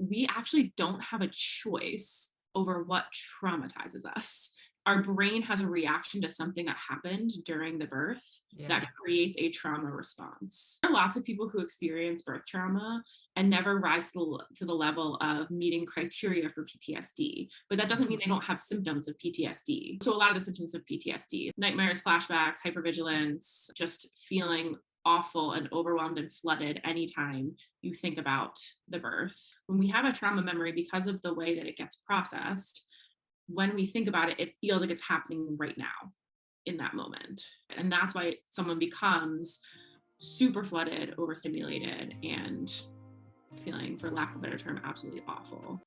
we actually don't have a choice over what traumatizes us. Our brain has a reaction to something that happened during the birth that creates a trauma response. There are lots of people who experience birth trauma and never rise to the level of meeting criteria for PTSD, but that doesn't mean they don't have symptoms of PTSD. So a lot of the symptoms of PTSD, nightmares, flashbacks, hypervigilance, just feeling awful and overwhelmed and flooded anytime you think about the birth. When we have a trauma memory, because of the way that it gets processed, when we think about it, it feels like it's happening right now in that moment. And that's why someone becomes super flooded, overstimulated, and feeling, for lack of a better term, absolutely awful.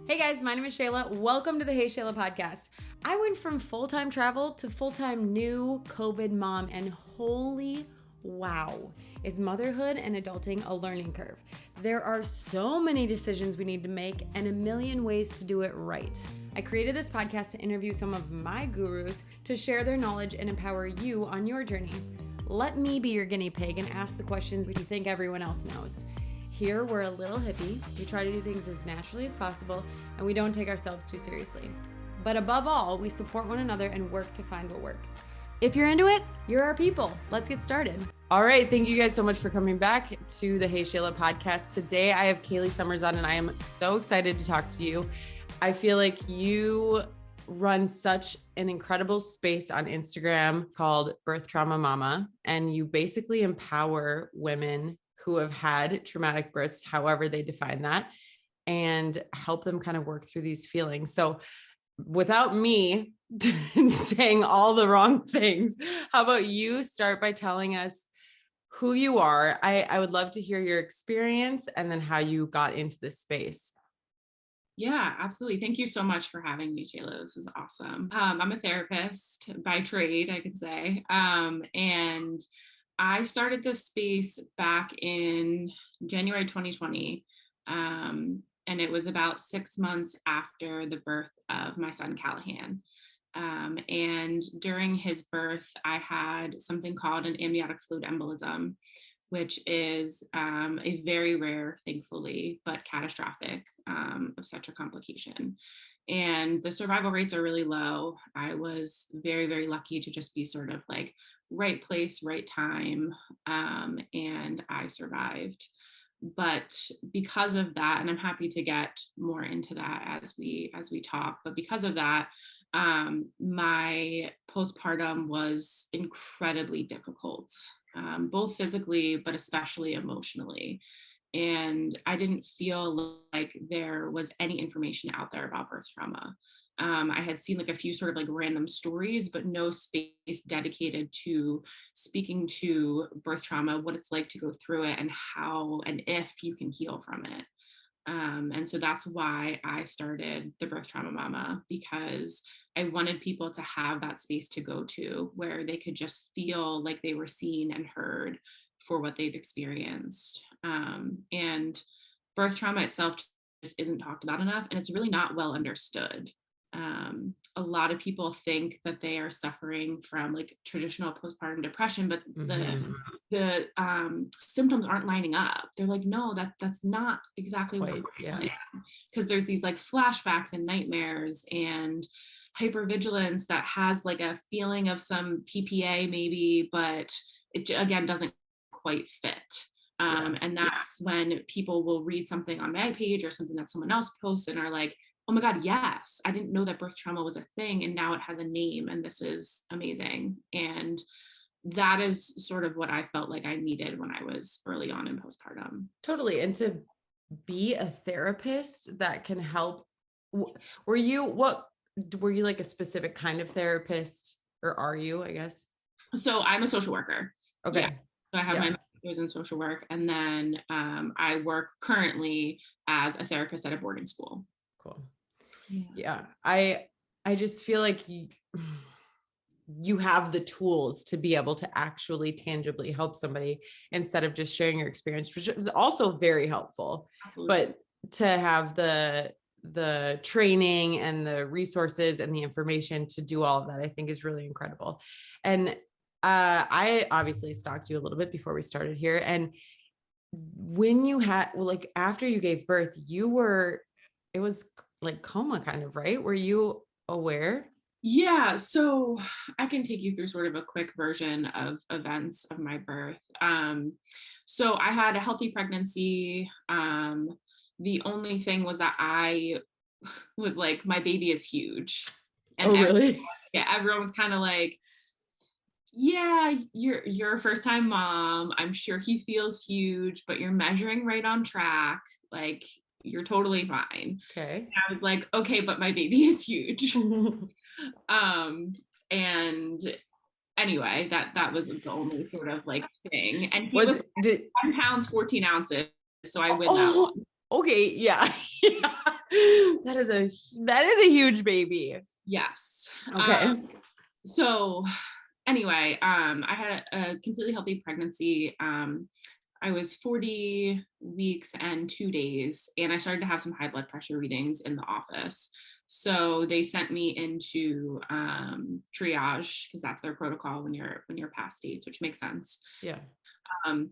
Hey guys, my name is Shayla. Welcome to the Hey Shayla podcast. I went from full-time travel to full-time new COVID mom, and holy wow, is motherhood and adulting a learning curve. There are so many decisions we need to make and a million ways to do it right. I created this podcast to interview some of my gurus to share their knowledge and empower you on your journey. Let me be your guinea pig and ask the questions you think everyone else knows. Here, we're a little hippie. We try to do things as naturally as possible, and we don't take ourselves too seriously. But above all, we support one another and work to find what works. If you're into it, you're our people. Let's get started. All right. Thank you guys so much for coming back to the Hey Shayla podcast. Today, I have Kayleigh Summers on, and I am so excited to talk to you. I feel like you run such an incredible space on Instagram called Birth Trauma Mama, and you basically empower women who have had traumatic births, however they define that, and help them kind of work through these feelings. So without me saying all the wrong things, how about you start by telling us who you are? I would love to hear your experience and then how you got into this space. Yeah, absolutely. Thank you so much for having me, Shayla. This is awesome. I'm a therapist by trade, I could say. And I started this space back in January 2020. And it was about 6 months after the birth of my son, Callahan. And during his birth, I had something called an amniotic fluid embolism, which is a very rare, thankfully, but catastrophic obstetric complication. And the survival rates are really low. I was very, very lucky to just be sort of like right place, right time, and I survived. But because of that, and I'm happy to get more into that as we talk, but because of that, my postpartum was incredibly difficult, both physically, but especially emotionally. And I didn't feel like there was any information out there about birth trauma. I had seen like a few sort of like random stories, but no space dedicated to speaking to birth trauma, what it's like to go through it, and how and if you can heal from it. And so that's why I started the Birth Trauma Mama, because I wanted people to have that space to go to where they could just feel like they were seen and heard for what they've experienced. And birth trauma itself just isn't talked about enough, and it's really not well understood. A lot of people think that they are suffering from like traditional postpartum depression, but the symptoms aren't lining up. They're like, no, that's not exactly what I'm feeling. Because there's these like flashbacks and nightmares and hypervigilance that has like a feeling of some PPA maybe, but it again doesn't quite fit. And that's when people will read something on my page or something that someone else posts and are like, oh my God, yes, I didn't know that birth trauma was a thing, and now it has a name, and this is amazing. And that is sort of what I felt like I needed when I was early on in postpartum. Totally. And to be a therapist that can help. Were you like a specific kind of therapist, or are you, I guess? So I'm a social worker. Okay. Yeah. So I have my master's in social work, and then I work currently as a therapist at a boarding school. Cool. Yeah. I just feel like you have the tools to be able to actually tangibly help somebody instead of just sharing your experience, which is also very helpful. Absolutely. But to have the training and the resources and the information to do all of that, I think is really incredible. And I obviously stalked you a little bit before we started here, and when you had, well, like after you gave birth, it was like coma kind of, right? Were you aware? Yeah, so I can take you through sort of a quick version of events of my birth. So I had a healthy pregnancy. The only thing was that I was like, my baby is huge. And Oh, really? yeah, everyone was kind of like, yeah, you're a first time mom. I'm sure he feels huge, but you're measuring right on track. Like you're totally fine. Okay. I was like, okay, but my baby is huge. And anyway, that was the only sort of like thing. And he was Did 10 pounds, 14 ounces. So I win that oh, one. okay, yeah. Yeah. That is a huge baby. Yes. Okay. So anyway, I had a completely healthy pregnancy. I was 40 weeks and 2 days, and I started to have some high blood pressure readings in the office. So they sent me into triage because that's their protocol when you're past dates, which makes sense. Yeah. Um,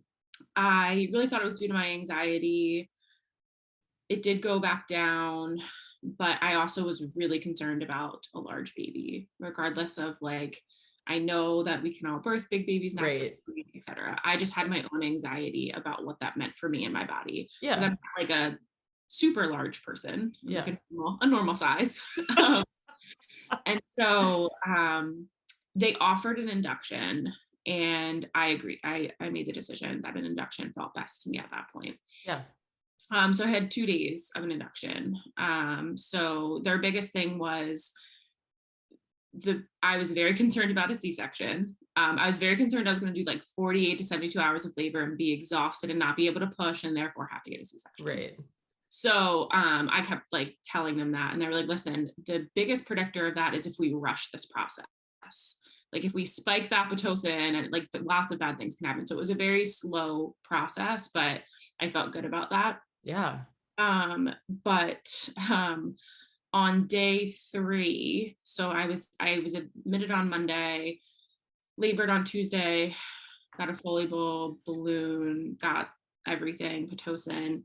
I really thought it was due to my anxiety. It did go back down, but I also was really concerned about a large baby, regardless of like, I know that we can all birth big babies naturally, Right. etc. I just had my own anxiety about what that meant for me and my body because Yeah. I'm not like a super large person, I'm like Yeah. a normal size. um, and so they offered an induction, and I agreed. I made the decision that an induction felt best to me at that point. Yeah. So I had 2 days of an induction. So their biggest thing was I was very concerned about a C-section. I was very concerned I was going to do like 48 to 72 hours of labor and be exhausted and not be able to push and therefore have to get a C-section. Right. So I kept like telling them that, and they were like, listen, the biggest predictor of that is if we rush this process. Like if we spike that Pitocin, and like lots of bad things can happen. So it was a very slow process, but I felt good about that. Yeah. But on day 3, so I was admitted on Monday, labored on Tuesday, got a Foley-Bull balloon, got everything, Pitocin.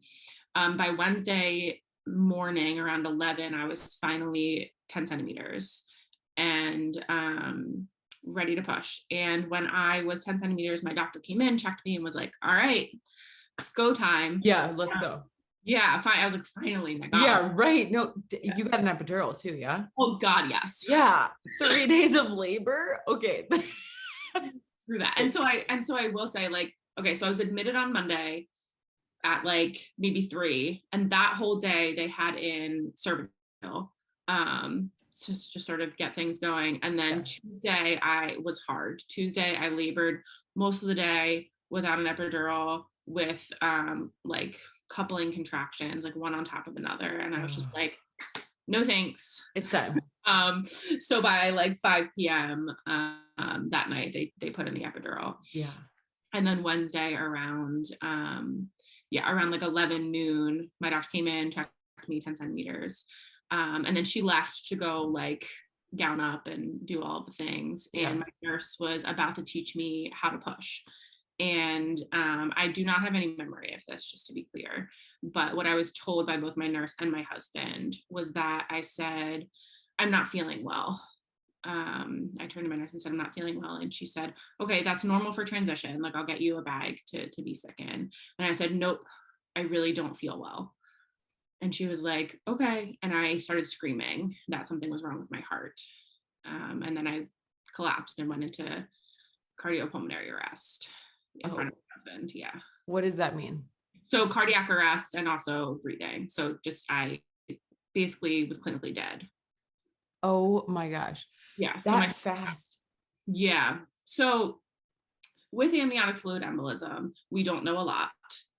By Wednesday morning around 11, I was finally 10 centimeters and ready to push. And when I was 10 centimeters, my doctor came in, checked me, and was like, all right, it's go time. Yeah. Let's go. Yeah, fine. I was like, finally, my God. Yeah. Right. No, you got an epidural too. Yeah. Oh God, yes. Yeah. 3 days of labor. Okay. Through that. And so I will say, like, okay, so I was admitted on Monday at like maybe 3, and that whole day they had in cervical, just sort of get things going. And then Tuesday I was hard. Tuesday I labored most of the day without an epidural with like coupling contractions, like one on top of another, and I was just like, no thanks. It's time. So by like 5 p.m. That night they put in the epidural. Yeah. And then Wednesday around around like 11 noon, my doctor came in, checked me 10 centimeters. And then she left to go like gown up and do all the things. Yeah. And my nurse was about to teach me how to push. And I do not have any memory of this, just to be clear. But what I was told by both my nurse and my husband was that I said, I'm not feeling well. I turned to my nurse and said, I'm not feeling well. And she said, okay, that's normal for transition. Like, I'll get you a bag to be sick in. And I said, nope, I really don't feel well. And she was like, okay. And I started screaming that something was wrong with my heart. And then I collapsed and went into cardiopulmonary arrest in front of my husband. Yeah. What does that mean? So cardiac arrest and also breathing. So just I basically was clinically dead. Oh my gosh. Yeah. So that fast. Yeah. So with amniotic fluid embolism, we don't know a lot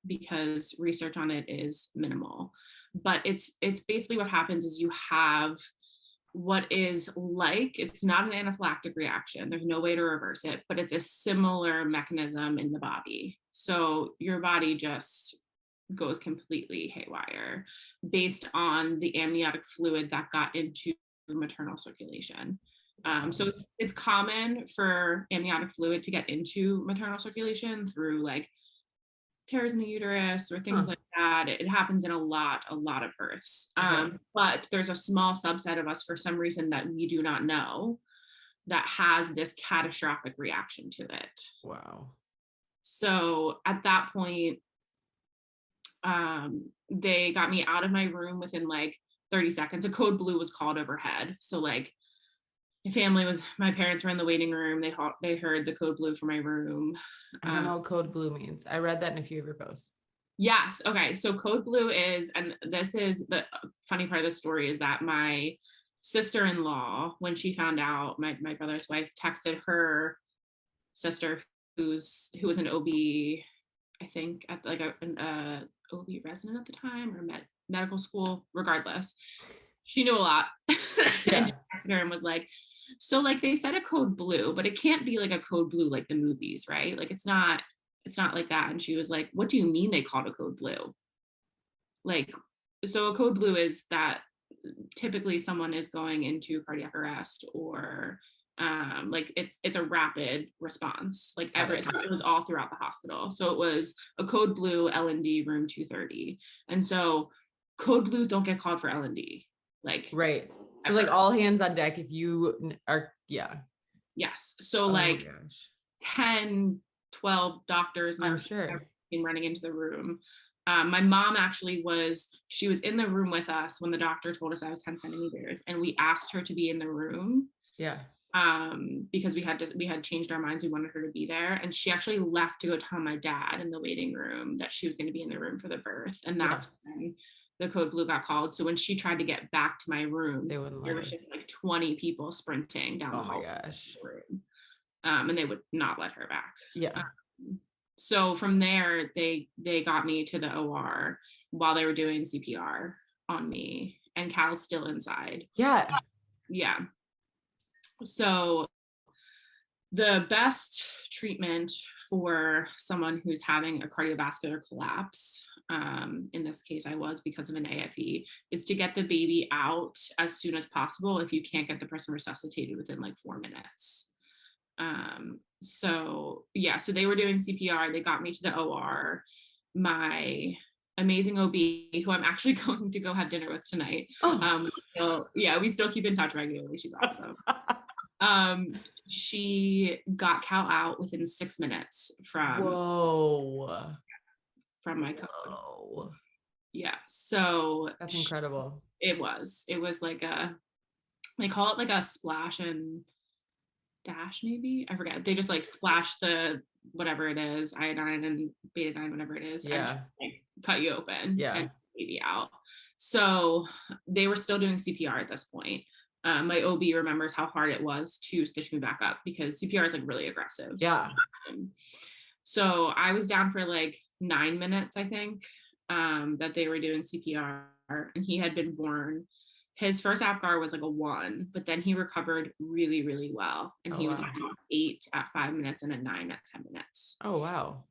because research on it is minimal. But it's basically what happens is you have what is like, it's not an anaphylactic reaction. There's no way to reverse it, but it's a similar mechanism in the body. So your body just goes completely haywire based on the amniotic fluid that got into maternal circulation. So it's common for amniotic fluid to get into maternal circulation through like tears in the uterus or things like that. It happens in a lot of births. Okay. But there's a small subset of us for some reason that we do not know that has this catastrophic reaction to it. Wow. So at that point, they got me out of my room within like 30 seconds. A code blue was called overhead. So like my parents were in the waiting room. They heard the code blue for my room. I don't know what code blue means. I read that in a few of your posts. Yes. Okay. So code blue is, and this is the funny part of the story, is that my sister-in-law, when she found out, my brother's wife texted her sister, who was an OB, I think at like an OB resident at the time, or medical school, regardless. She knew a lot. Yeah. And she texted her and was like, so like they said a code blue, but it can't be like a code blue like the movies, right? Like it's not like that. And she was like, what do you mean they called a code blue? Like, so a code blue is that typically someone is going into cardiac arrest, or like it's a rapid response, like so it was all throughout the hospital. So it was a code blue, L&D room 230. And so code blues don't get called for L&D, like right. So ever. like all hands on deck if you are, yeah. Yes. So like 10, 12 doctors, nurses, running into the room. My mom actually she was in the room with us when the doctor told us I was 10 centimeters, and we asked her to be in the room. Yeah. Because we had changed our minds. We wanted her to be there. And she actually left to go tell my dad in the waiting room that she was going to be in the room for the birth. And that's when the code blue got called. So when she tried to get back to my room, there was just like 20 people sprinting down the hall. Oh my gosh. Room. And they would not let her back. Yeah. So from there, they got me to the OR while they were doing CPR on me, and Cal's still inside. Yeah. Yeah. So the best treatment for someone who's having a cardiovascular collapse, in this case I was because of an AFE, is to get the baby out as soon as possible if you can't get the person resuscitated within like 4 minutes. So they were doing CPR. They got me to the OR. My amazing OB, who I'm actually going to go have dinner with tonight. We still keep in touch regularly. She's awesome. She got Cal out within 6 minutes from my code. Whoa. Yeah. So that's incredible. It was like they call it like a splash and dash, maybe, I forget. They just like splash the whatever it is, iodine and betadine, whatever it is, and like cut you open and baby out. So they were still doing CPR at this point. My OB remembers how hard it was to stitch me back up because CPR is like really aggressive. Yeah. So I was down for like 9 minutes, I think, that they were doing CPR, and he had been born. His first APGAR was like a 1, but then he recovered really, really well. And he was at 8 at 5 minutes and a 9 at 10 minutes. Oh, wow.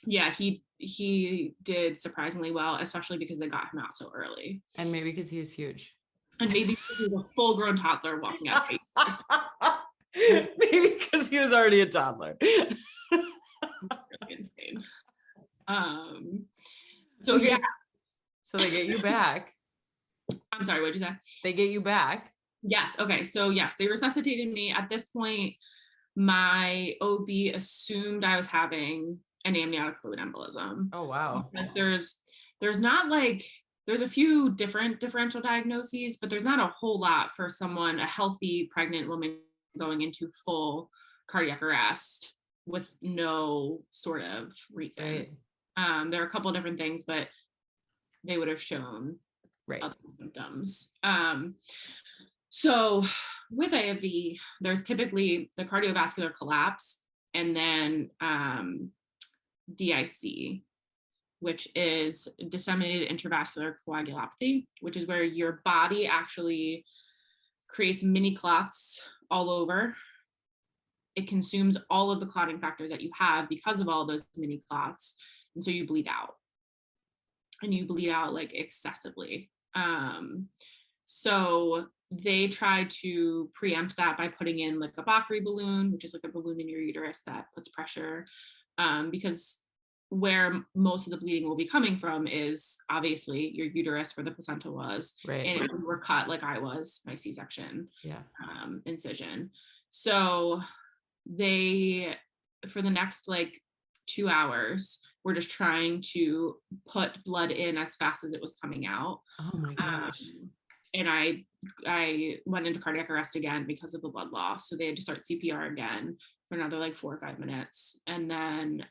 Yeah, he did surprisingly well, especially because they got him out so early. And maybe because he was huge. And maybe because he was a full-grown toddler walking out. Maybe because he was already a toddler. Really insane. So they get you back. I'm sorry, what'd you say? They get you back. Yes. Okay. So yes, they resuscitated me. At this point, my OB assumed I was having an amniotic fluid embolism. Oh, wow. Because there's a few different differential diagnoses, but there's not a whole lot for a healthy pregnant woman going into full cardiac arrest with no sort of reason. Right. There are a couple of different things, but they would have shown other symptoms. So with AFE, there's typically the cardiovascular collapse and then DIC, which is disseminated intravascular coagulopathy, which is where your body actually creates mini clots all over. It consumes all of the clotting factors that you have because of all of those mini clots. And so you bleed out. And you bleed out like excessively. So they try to preempt that by putting in like a Bakri balloon, which is like a balloon in your uterus that puts pressure. Because where most of the bleeding will be coming from is obviously your uterus where the placenta was. Right. And if you were cut like I was, my C-section Yeah. incision. So they, for the next like 2 hours, were just trying to put blood in as fast as it was coming out. Oh my gosh. And I went into cardiac arrest again because of the blood loss. So they had to start CPR again for another like 4 or 5 minutes. And then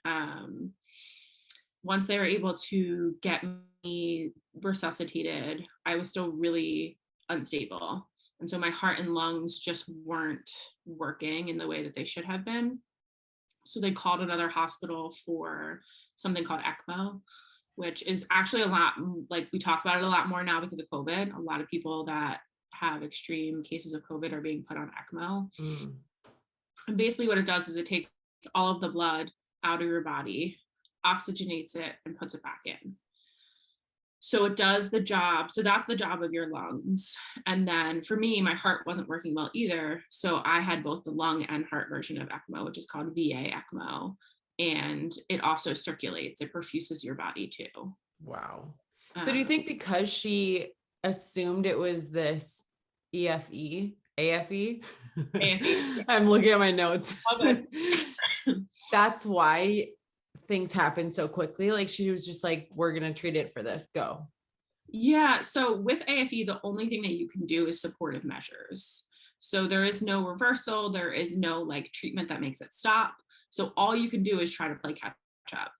once they were able to get me resuscitated, I was still really unstable. And so my heart and lungs just weren't working in the way that they should have been. So they called another hospital for something called Ecmo, which is actually a lot, like we talk about it a lot more now because of COVID. A lot of people that have extreme cases of COVID are being put on Ecmo. And basically what it does is it takes all of the blood out of your body, oxygenates it, and puts it back in. So it does the job. So that's the job of your lungs. And then for me, my heart wasn't working well either. So I had both the lung and heart version of Ecmo, which is called VA Ecmo. And it also circulates, it perfuses your body too. Wow. So do you think because she assumed it was this AFE? AFE? I'm looking at my notes. That's why things happen so quickly. Like she was just like, we're going to treat it for this. Go. Yeah. So with AFE, the only thing that you can do is supportive measures. So there is no reversal. There is no like treatment that makes it stop. So all you can do is try to play catch up.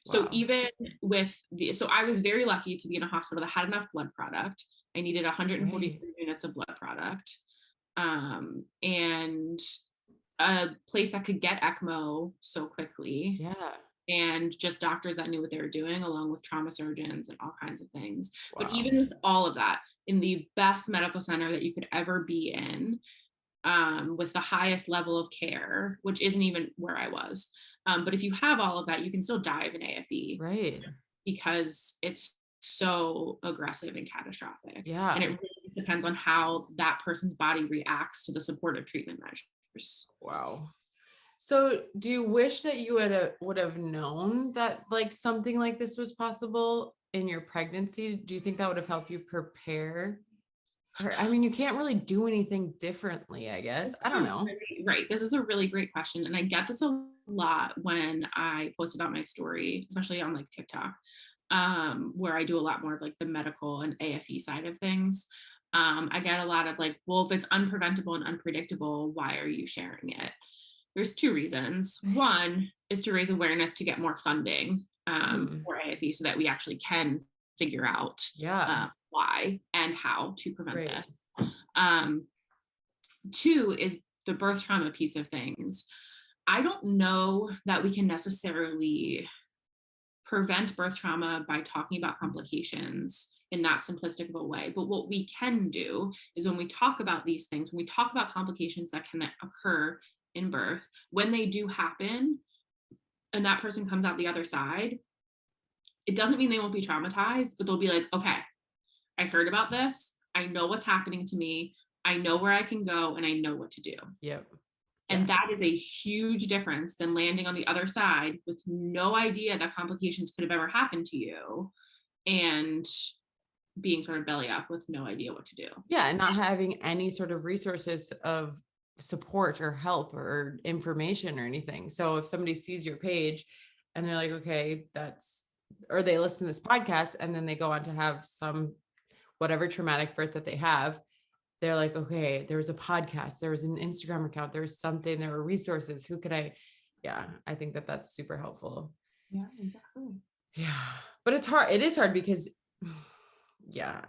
So Wow. even with so I was very lucky to be in a hospital that had enough blood product. I needed 143 units of blood product. And a place that could get Ecmo so quickly. Yeah. And just doctors that knew what they were doing, along with trauma surgeons and all kinds of things. Wow. But even with all of that, in the best medical center that you could ever be in, with the highest level of care, which isn't even where I was. But if you have all of that, you can still die of an AFE. Right. Because it's so aggressive and catastrophic. Yeah. And it really depends on how that person's body reacts to the supportive treatment measures. Wow. So do you wish that you would have known that like something like this was possible in your pregnancy? Do you think that would have helped you prepare? Or, I mean, you can't really do anything differently, I guess. I don't know. Right. This is a really great question. And I get this a lot when I post about my story, especially on like TikTok, where I do a lot more of like the medical and AFE side of things. I get a lot of like, well, if it's unpreventable and unpredictable, why are you sharing it? There's 2 reasons. One is to raise awareness to get more funding for AFE so that we actually can figure out why and how to prevent this. 2 is the birth trauma piece of things. I don't know that we can necessarily prevent birth trauma by talking about complications in that simplistic of a way. But what we can do is when we talk about these things, when we talk about complications that can occur in birth, when they do happen and that person comes out the other side, it doesn't mean they won't be traumatized, but they'll be like, okay, I heard about this. I know what's happening to me. I know where I can go and I know what to do. Yep. And that is a huge difference than landing on the other side with no idea that complications could have ever happened to you and being sort of belly up with no idea what to do. Yeah. And not having any sort of resources of support or help or information or anything. So if somebody sees your page and they're like, okay, or they listen to this podcast and then they go on to have some whatever traumatic birth that they have, they're like, okay, there was a podcast, there was an Instagram account, there was something, there were resources. Who could I think that that's super helpful. Yeah, exactly. Yeah. But it's hard. It is hard because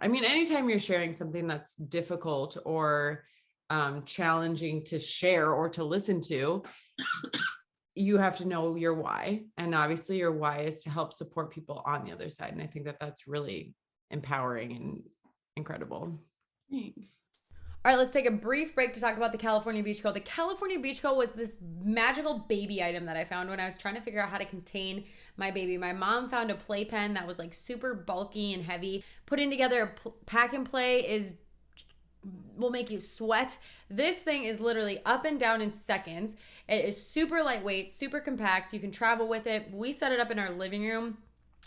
I mean, anytime you're sharing something that's difficult or challenging to share or to listen to, you have to know your why. And obviously your why is to help support people on the other side. And I think that that's really empowering and incredible. Thanks. All right, let's take a brief break to talk about the California Beach Co. The California Beach Co. was this magical baby item that I found when I was trying to figure out how to contain my baby. My mom found a playpen that was like super bulky and heavy. Putting together a pack and play is will make you sweat. This thing is literally up and down in seconds. It is super lightweight, super compact. You can travel with it. We set it up in our living room.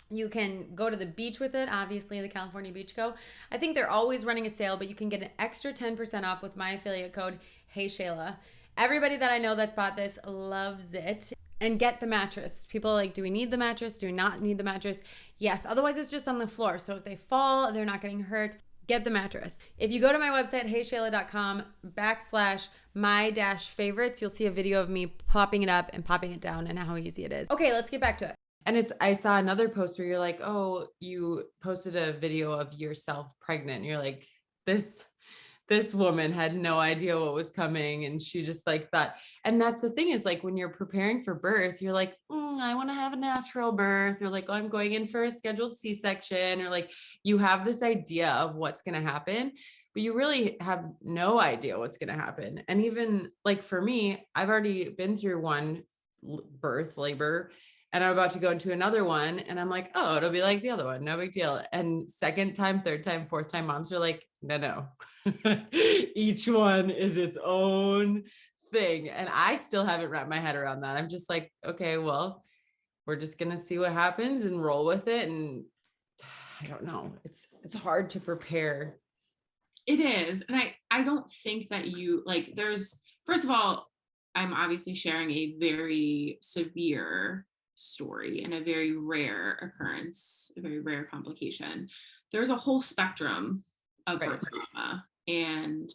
You can go to the beach with it, obviously the California Beach Co. I think they're always running a sale, but you can get an extra 10% off with my affiliate code, Hey Shayla. Everybody that I know that's bought this loves it. And get the mattress. People are like, do we need the mattress? Do we not need the mattress? Yes, otherwise it's just on the floor. So if they fall, they're not getting hurt. Get the mattress. If you go to my website, heyshayla.com/my-favorites, you'll see a video of me popping it up and popping it down and how easy it is. Okay, let's get back to it. And I saw another post where you're like, oh, you posted a video of yourself pregnant. You're like, this woman had no idea what was coming. And she just like thought, and that's the thing is like, when you're preparing for birth, you're like, I want to have a natural birth. Or like, oh, I'm going in for a scheduled C-section, or like you have this idea of what's going to happen, but you really have no idea what's going to happen. And even like for me, I've already been through one birth, labor, and I'm about to go into another one. And I'm like, oh, it'll be like the other one. No big deal. And second time, third time, fourth time, moms are like, no. Each one is its own thing. And I still haven't wrapped my head around that. I'm just like, okay, well, we're just going to see what happens and roll with it. And I don't know. It's hard to prepare. It is. And I don't think that you like, first of all, I'm obviously sharing a very severe story and a very rare occurrence, a very rare complication. There's a whole spectrum of birth trauma, and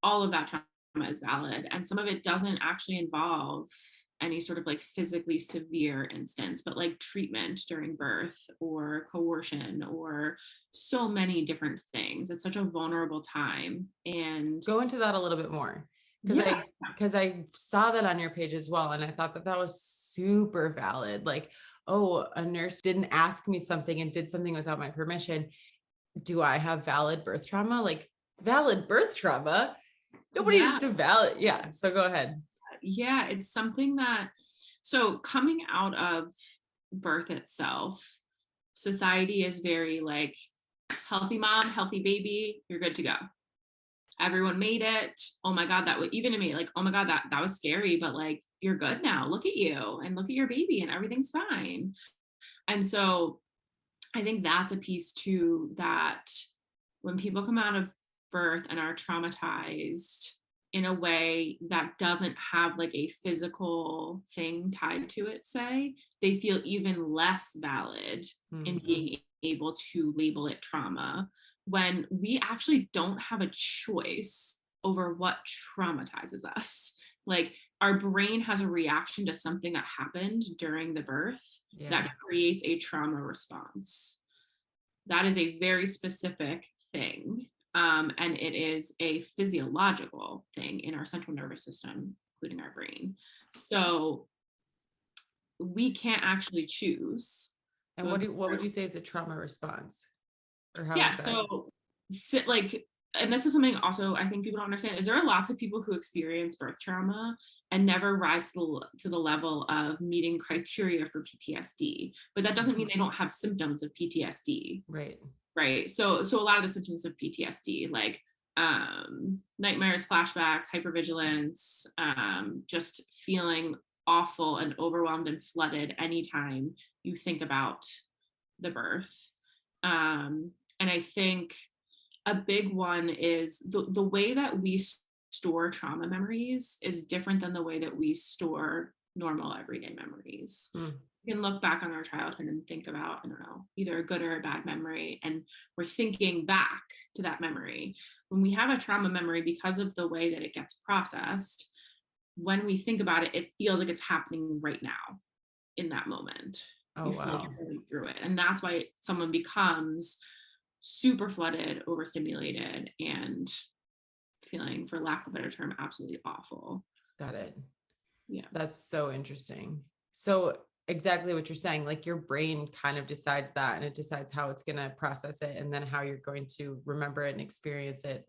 all of that trauma is valid. And some of it doesn't actually involve any sort of like physically severe instance, but like treatment during birth or coercion or so many different things. It's such a vulnerable time. And go into that a little bit more. Because I saw that on your page as well. And I thought that was super valid. Like, oh, a nurse didn't ask me something and did something without my permission. Do I have valid birth trauma? Like valid birth trauma? Nobody needs to valid. Yeah. So go ahead. Yeah. It's something so coming out of birth itself, society is very like healthy mom, healthy baby, you're good to go. Everyone made it. Oh my God, that would even to me, like, oh my God, that was scary, but like, you're good now. Look at you and look at your baby and everything's fine. And so I think that's a piece too, that when people come out of birth and are traumatized in a way that doesn't have like a physical thing tied to it, say, they feel even less valid in being able to label it trauma, when we actually don't have a choice over what traumatizes us. Like our brain has a reaction to something that happened during the birth that creates a trauma response. That is a very specific thing. And it is a physiological thing in our central nervous system, including our brain. So we can't actually choose. And what would you say is a trauma response? Or how is that? So like, and this is something also I think people don't understand, is there are lots of people who experience birth trauma and never rise to the level of meeting criteria for PTSD, but that doesn't mean they don't have symptoms of PTSD. Right. So a lot of the symptoms of PTSD, like nightmares, flashbacks, hypervigilance, just feeling awful and overwhelmed and flooded anytime you think about the birth. And I think a big one is the way that we store trauma memories is different than the way that we store normal everyday memories. We can look back on our childhood and think about, I don't know, either a good or a bad memory, and we're thinking back to that memory. When we have a trauma memory, because of the way that it gets processed, when we think about it, it feels like it's happening right now in that moment. Oh, you feel wow. like you're going through it. And that's why someone becomes super flooded, overstimulated, and feeling, for lack of a better term, absolutely awful. Got it. Yeah. That's so interesting. So exactly what you're saying, like your brain kind of decides that, and it decides how it's going to process it and then how you're going to remember it and experience it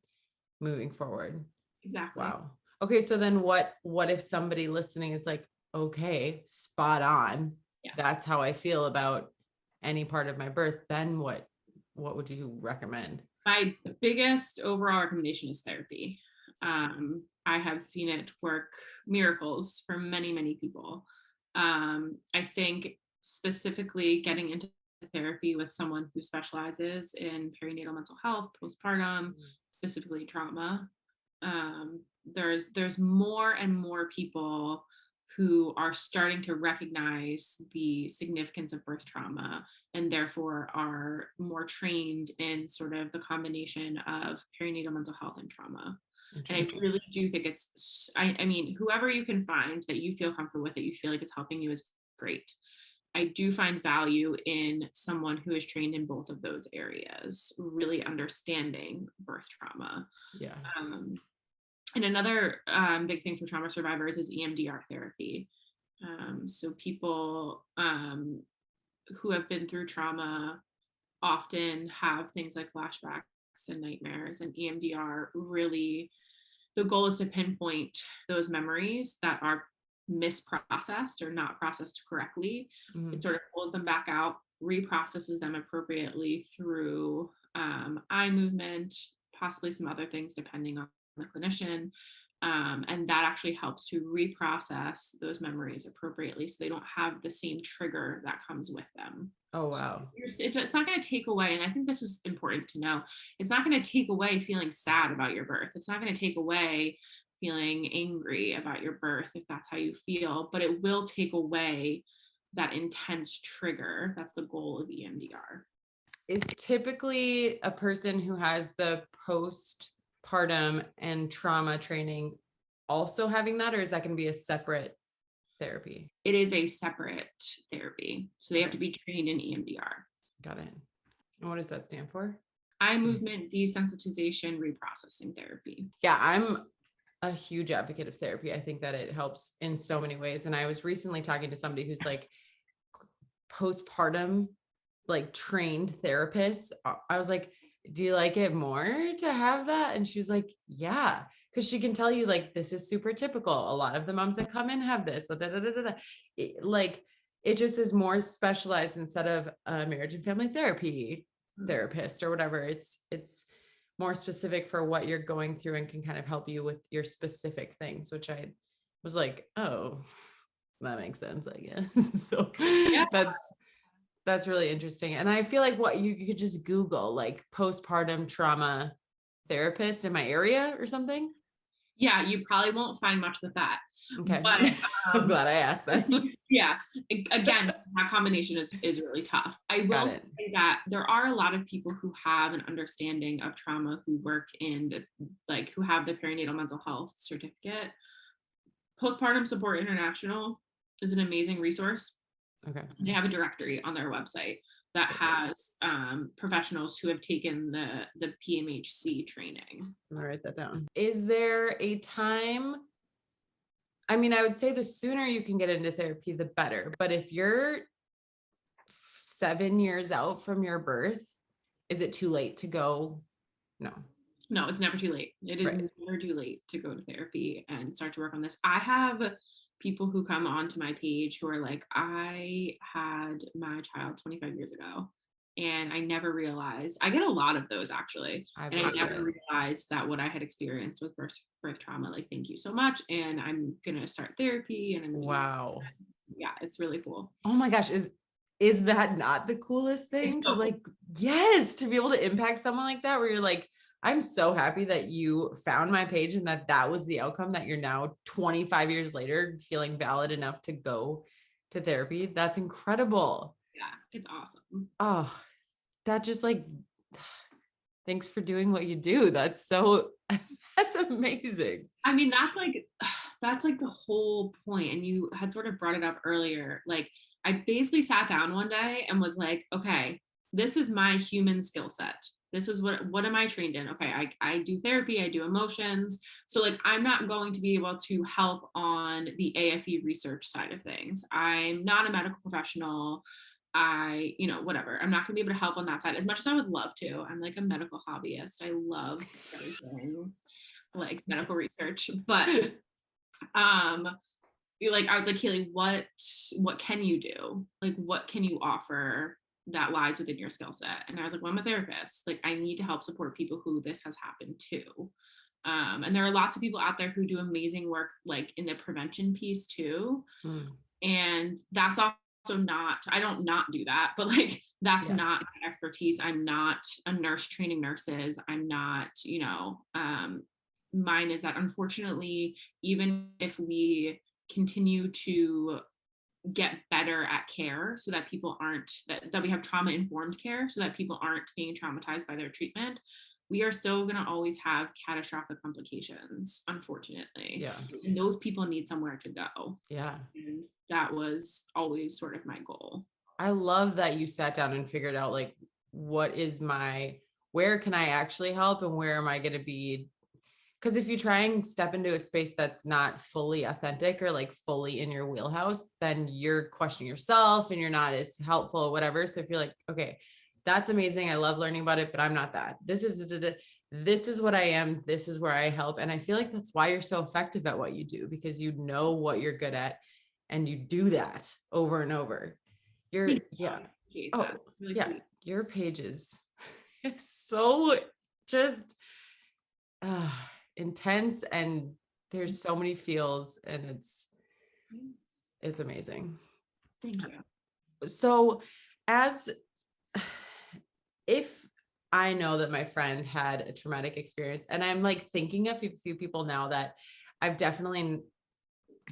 moving forward. Exactly. Wow. Okay. So then what if somebody listening is like, okay, spot on. Yeah. That's how I feel about any part of my birth. Then what what would you recommend? My biggest overall recommendation is therapy. I have seen it work miracles for many, many people. I think specifically getting into therapy with someone who specializes in perinatal mental health, postpartum, specifically trauma. There's more and more people who are starting to recognize the significance of birth trauma and therefore are more trained in sort of the combination of perinatal mental health and trauma. And I really do think I mean, whoever you can find that you feel comfortable with, that you feel like is helping you is great. I do find value in someone who is trained in both of those areas, really understanding birth trauma. Yeah. And another big thing for trauma survivors is EMDR therapy. So people who have been through trauma often have things like flashbacks and nightmares, and EMDR really, the goal is to pinpoint those memories that are misprocessed or not processed correctly. It sort of pulls them back out, reprocesses them appropriately through eye movement, possibly some other things depending on the clinician. And that actually helps to reprocess those memories appropriately so they don't have the same trigger that comes with them. Oh, wow. So it's not going to take away, and I think this is important to know, it's not going to take away feeling sad about your birth. It's not going to take away feeling angry about your birth if that's how you feel, but it will take away that intense trigger. That's the goal of EMDR. Is typically a person who has the postpartum and trauma training also having that, or is that going to be a separate therapy? It is a separate therapy. So they have to be trained in EMDR. Got it. And what does that stand for? Eye movement desensitization reprocessing therapy. Yeah, I'm a huge advocate of therapy. I think that it helps in so many ways. And I was recently talking to somebody who's like postpartum, like trained therapist. I was like, do you like it more to have that? And she was like, yeah, because she can tell you like, this is super typical. A lot of the moms that come in have this. It just is more specialized instead of a marriage and family therapy therapist or whatever. It's more specific for what you're going through and can kind of help you with your specific things, which I was like, oh, that makes sense, I guess. So yeah. That's really interesting. And I feel like what you could just Google like postpartum trauma therapist in my area or something. Yeah, you probably won't find much with that. Okay. But I'm glad I asked that. Yeah. Again, that combination is really tough. I will say that there are a lot of people who have an understanding of trauma who work in who have the perinatal mental health certificate. Postpartum Support International is an amazing resource. Okay. They have a directory on their website that has professionals who have taken the PMHC training. I'm gonna write that down. Is there a time? I mean, I would say the sooner you can get into therapy, the better. But if you're 7 years out from your birth, is it too late to go? No, it's never too late. It is never too late to go to therapy and start to work on this. I have people who come onto my page who are like, I had my child 25 years ago and I never realized. I get a lot of those actually. I never realized that what I had experienced with birth trauma, like, thank you so much. And I'm going to start therapy and wow. Yeah, it's really cool. Oh my gosh. Is that not the coolest thing to like, yes, to be able to impact someone like that, where you're like, I'm so happy that you found my page and that was the outcome, that you're now 25 years later feeling valid enough to go to therapy. That's incredible. Yeah, it's awesome. Oh, that just like, thanks for doing what you do. That's amazing. I mean, that's like the whole point. And you had sort of brought it up earlier. Like, I basically sat down one day and was like, okay, this is my human skill set. This is what am I trained in? Okay, I do therapy, I do emotions. So like, I'm not going to be able to help on the AFE research side of things. I'm not a medical professional. Whatever. I'm not gonna be able to help on that side as much as I would love to. I'm like a medical hobbyist. I love everything like medical research. But I was like, Kayleigh, what can you do? Like, what can you offer that lies within your skill set. And I was like, well, I'm a therapist. Like, I need to help support people who this has happened to. And there are lots of people out there who do amazing work, like in the prevention piece too. And that's also not, I don't not do that, but like, that's not my expertise. I'm not a nurse training nurses. I'm not, mine is that, unfortunately, even if we continue to get better at care so that people aren't, that we have trauma informed care so that people aren't being traumatized by their treatment, we are still going to always have catastrophic complications, unfortunately. Yeah. And those people need somewhere to go. Yeah. And that was always sort of my goal. I love that you sat down and figured out like, where can I actually help and where am I going to be? Because if you try and step into a space that's not fully authentic or like fully in your wheelhouse, then you're questioning yourself and you're not as helpful or whatever. So if you're like, okay, that's amazing, I love learning about it, but I'm not that. This is what I am. This is where I help. And I feel like that's why you're so effective at what you do, because you know what you're good at and you do that over and over. Your page is so just intense, and there's so many feels, and it's amazing. Thank you. So if I know that my friend had a traumatic experience, and I'm like thinking of a few people now that I've definitely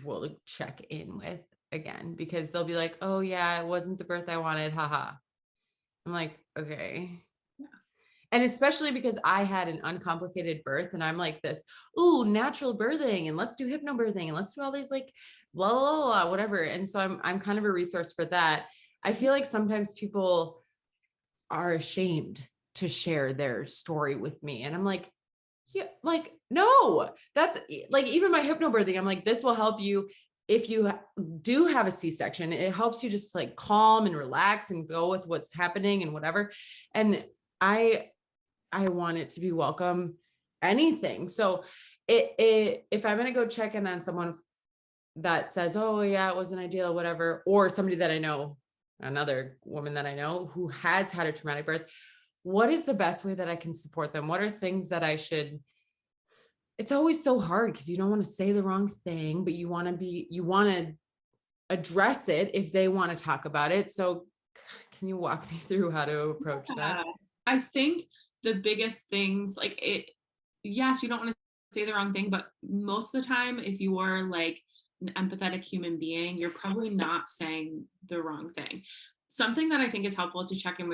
will check in with again, because they'll be like, oh yeah, it wasn't the birth I wanted, haha. I'm like, okay. Yeah. And especially because I had an uncomplicated birth, and I'm like this, ooh, natural birthing, and let's do hypnobirthing, and let's do all these like blah, blah, blah, whatever. And so I'm kind of a resource for that. I feel like sometimes people are ashamed to share their story with me. And I'm like, yeah, like, no, that's like, even my hypnobirthing, I'm like, this will help you if you do have a C-section. It helps you just like calm and relax and go with what's happening and whatever. And I want it to be welcome, anything. So if I'm going to go check in on someone that says, oh yeah, it wasn't ideal, whatever, or somebody that I know, another woman that I know who has had a traumatic birth, what is the best way that I can support them? What are things that I should? It's always so hard because you don't want to say the wrong thing, but you want to address it if they want to talk about it. So can you walk me through how to approach that? I think the biggest things, like yes, you don't want to say the wrong thing, but most of the time, if you are like an empathetic human being, you're probably not saying the wrong thing. Something that I think is helpful to check in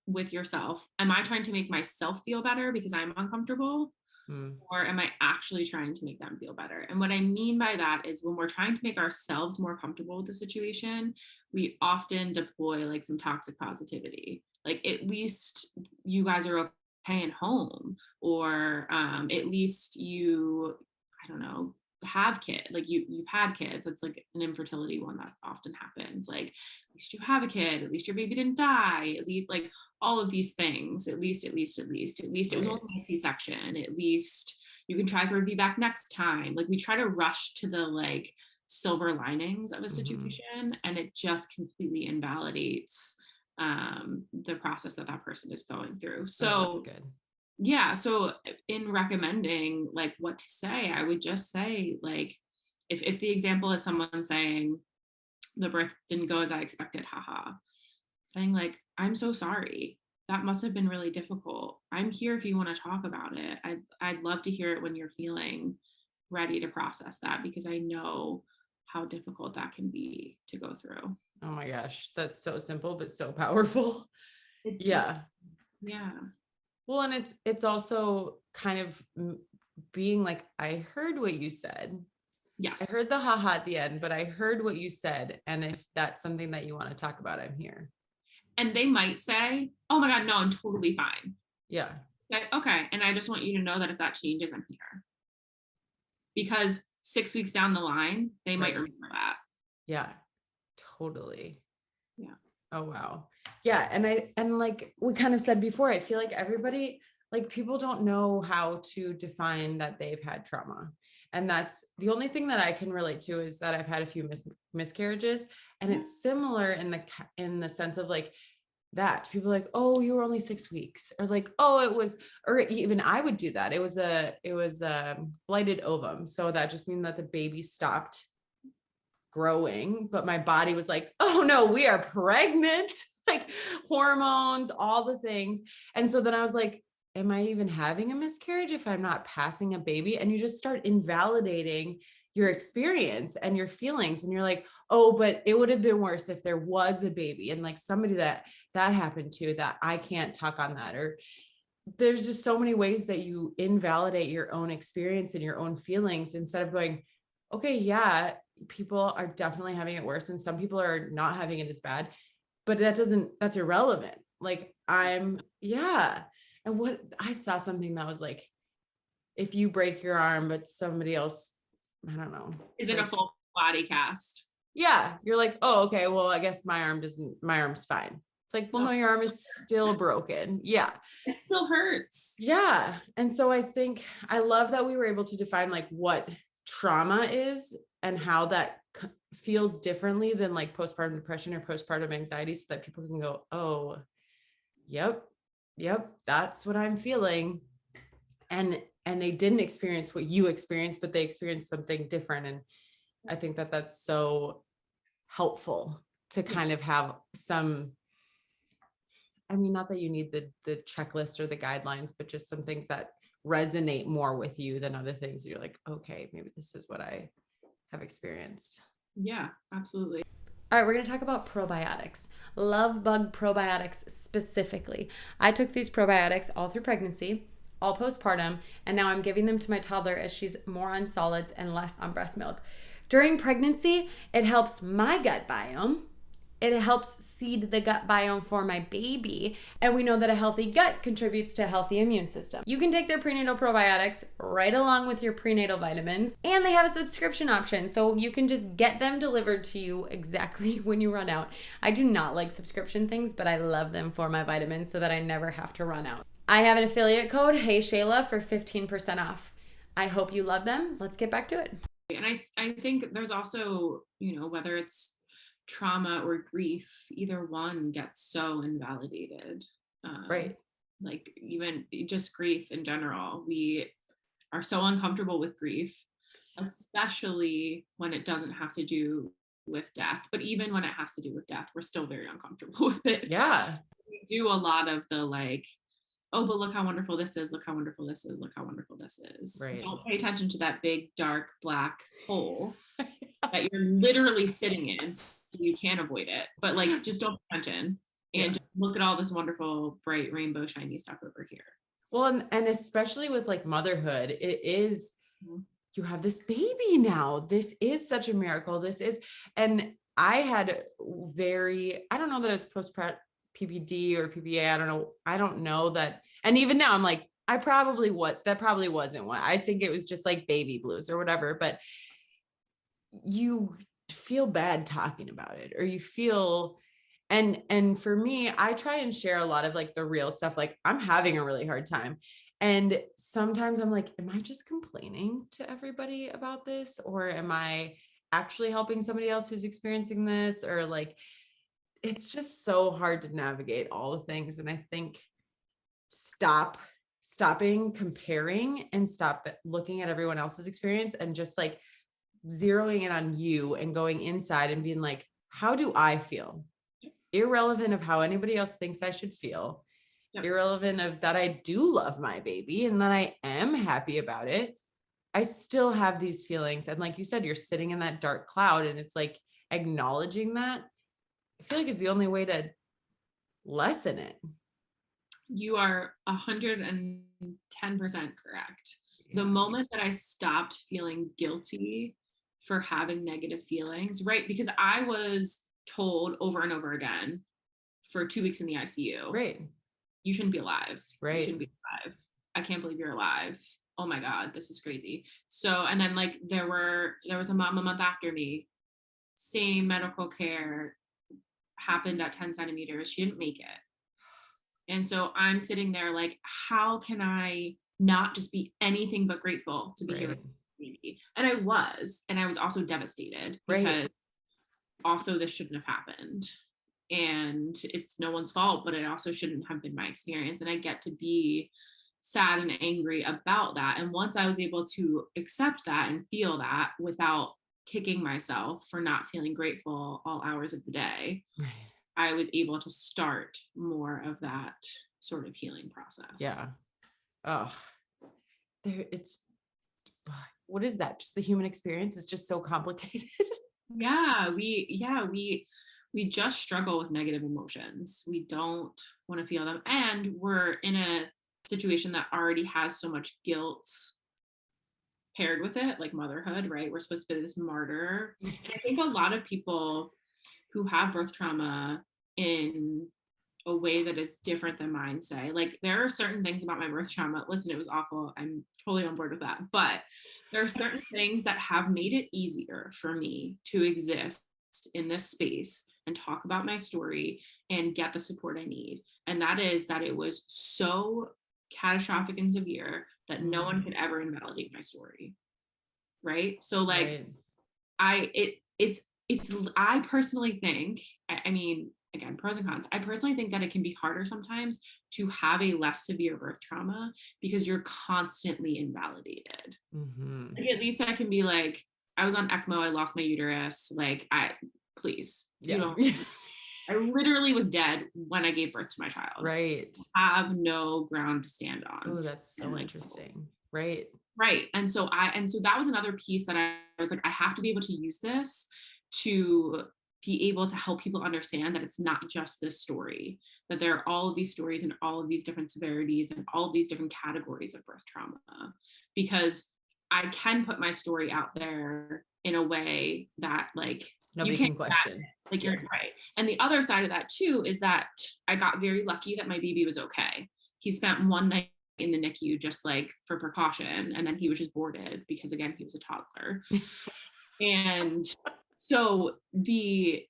with yourself. Am I trying to make myself feel better because I'm uncomfortable? Or am I actually trying to make them feel better? And what I mean by that is, when we're trying to make ourselves more comfortable with the situation, we often deploy like some toxic positivity. Like, at least you guys are okay at home, or at least you, I don't know, have kids, like you've had kids. It's like an infertility one that often happens. Like, at least you have a kid, at least your baby didn't die, at least like all of these things, at least it was only a C-section, at least you can try for a VBAC next time. Like, we try to rush to the like silver linings of a situation, and it just completely invalidates the process that person is going through. So that's good. Yeah. So in recommending like what to say, I would just say, like, if the example is someone saying the birth didn't go as I expected, haha, saying like, I'm so sorry. That must have been really difficult. I'm here if you want to talk about it. I'd love to hear it when you're feeling ready to process that, because I know how difficult that can be to go through. Oh my gosh, that's so simple, but so powerful. Yeah. Well, and it's also kind of being like, I heard what you said. Yes. I heard the haha at the end, but I heard what you said. And if that's something that you want to talk about, I'm here. And they might say, oh my God, no, I'm totally fine. Yeah. Say, okay. And I just want you to know that if that changes, I'm here. Because 6 weeks down the line, they might remember that. Yeah, totally. Yeah. Oh, wow. Yeah. And like we kind of said before, I feel like everybody, like, people don't know how to define that they've had trauma. And that's the only thing that I can relate to, is that I've had a few miscarriages, and it's similar in the sense of like, that. People are like, oh, you were only 6 weeks, or like, oh, it was, or even I would do that. It was a blighted ovum. So that just means that the baby stopped growing, but my body was like, oh no, we are pregnant, like hormones, all the things. And so then I was like, am I even having a miscarriage if I'm not passing a baby? And you just start invalidating your experience and your feelings. And you're like, oh, but it would have been worse if there was a baby and like somebody that happened to, that I can't talk on that. Or there's just so many ways that you invalidate your own experience and your own feelings instead of going, okay, yeah, people are definitely having it worse and some people are not having it as bad, but that's irrelevant. Like yeah. And what I saw something that was like, if you break your arm, but somebody else, I don't know, Is it a full body cast? Yeah. You're like, oh, okay, well, I guess my arm's fine. It's like, well, no, your arm is still broken. Yeah. It still hurts. Yeah. And so I think I love that we were able to define like what trauma is and how that feels differently than like postpartum depression or postpartum anxiety, so that people can go, oh, yep, that's what I'm feeling. And they didn't experience what you experienced, but they experienced something different. And I think that that's so helpful to kind of have some, I mean, not that you need the checklist or the guidelines, but just some things that resonate more with you than other things. You're like, okay, maybe this is what I have experienced. Yeah, absolutely. All right, we're going to talk about probiotics. Love bug probiotics specifically. I took these probiotics all through pregnancy, all postpartum, and now I'm giving them to my toddler as she's more on solids and less on breast milk. During pregnancy, it helps my gut biome. It helps seed the gut biome for my baby. And we know that a healthy gut contributes to a healthy immune system. You can take their prenatal probiotics right along with your prenatal vitamins. And they have a subscription option, so you can just get them delivered to you exactly when you run out. I do not like subscription things, but I love them for my vitamins so that I never have to run out. I have an affiliate code, Hey Shayla, for 15% off. I hope you love them. Let's get back to it. And I think there's also, whether it's trauma or grief, either one gets so invalidated. Right. Like even just grief in general, we are so uncomfortable with grief, especially when it doesn't have to do with death. But even when it has to do with death, we're still very uncomfortable with it. Yeah. We do a lot of the like, oh, but look how wonderful this is. Look how wonderful this is. Look how wonderful this is. Right. Don't pay attention to that big, dark, black hole that you're literally sitting in, so you can't avoid it. But like, just don't pay attention and just look at all this wonderful, bright, rainbow, shiny stuff over here. Well, and especially with like motherhood, it is, you have this baby now. This is such a miracle. And I had I don't know that it was postpartum PPD or PPA. I don't know that. And even now I'm like, that probably wasn't one. I think it was just like baby blues or whatever, but you feel bad talking about it, or you feel, and for me, I try and share a lot of like the real stuff. Like I'm having a really hard time. And sometimes I'm like, am I just complaining to everybody about this? Or am I actually helping somebody else who's experiencing this? Or like, it's just so hard to navigate all the things. And I think stopping comparing and stop looking at everyone else's experience and just like zeroing in on you and going inside and being like, how do I feel? Irrelevant of how anybody else thinks I should feel. Yep. Irrelevant of that I do love my baby and that I am happy about it. I still have these feelings. And like you said, you're sitting in that dark cloud, and it's like acknowledging that, I feel like is the only way to lessen it. You are 110% correct. The moment that I stopped feeling guilty for having negative feelings, right? Because I was told over and over again for 2 weeks in the ICU, right? You shouldn't be alive. Right. You shouldn't be alive. I can't believe you're alive. Oh my God, this is crazy. So, and then like there was a mom a month after me, same medical care happened at 10 centimeters. She didn't make it. And so I'm sitting there like, how can I not just be anything but grateful to be here with the community? And I was also devastated because also this shouldn't have happened. and it's no one's fault, but it also shouldn't have been my experience. And I get to be sad and angry about that. And once I was able to accept that and feel that without kicking myself for not feeling grateful all hours of the day, Right. I was able to start more of that sort of healing process. Yeah. Oh, what is that? Just the human experience is just so complicated. We just struggle with negative emotions. We don't want to feel them. And we're in a situation that already has so much guilt paired with it, like motherhood, right? We're supposed to be this martyr. And I think a lot of people who have birth trauma in a way that is different than mine say, like, there are certain things about my birth trauma. Listen, it was awful. I'm totally on board with that. But there are certain things that have made it easier for me to exist in this space and talk about my story and get the support I need. And that is that it was so catastrophic and severe that no one could ever invalidate my story. Right. So like, Right. I personally think, I mean, again, pros and cons. I personally think that it can be harder sometimes to have a less severe birth trauma because you're constantly invalidated. Like, at least I can be like, I was on Ecmo, I lost my uterus. Like, please, you know, I literally was dead when I gave birth to my child. Right. I have no ground to stand on. Oh, that's so interesting. Right. Right. And so that was another piece that I was like, I have to be able to use this to be able to help people understand that it's not just this story, that there are all of these stories and all of these different severities and all of these different categories of birth trauma, because I can put my story out there in a way that like nobody can question. Like, you're right. And the other side of that too is that I got very lucky that my baby was okay. He spent one night in the NICU just like for precaution, and then he was just boarded because, again, he was a toddler. And so the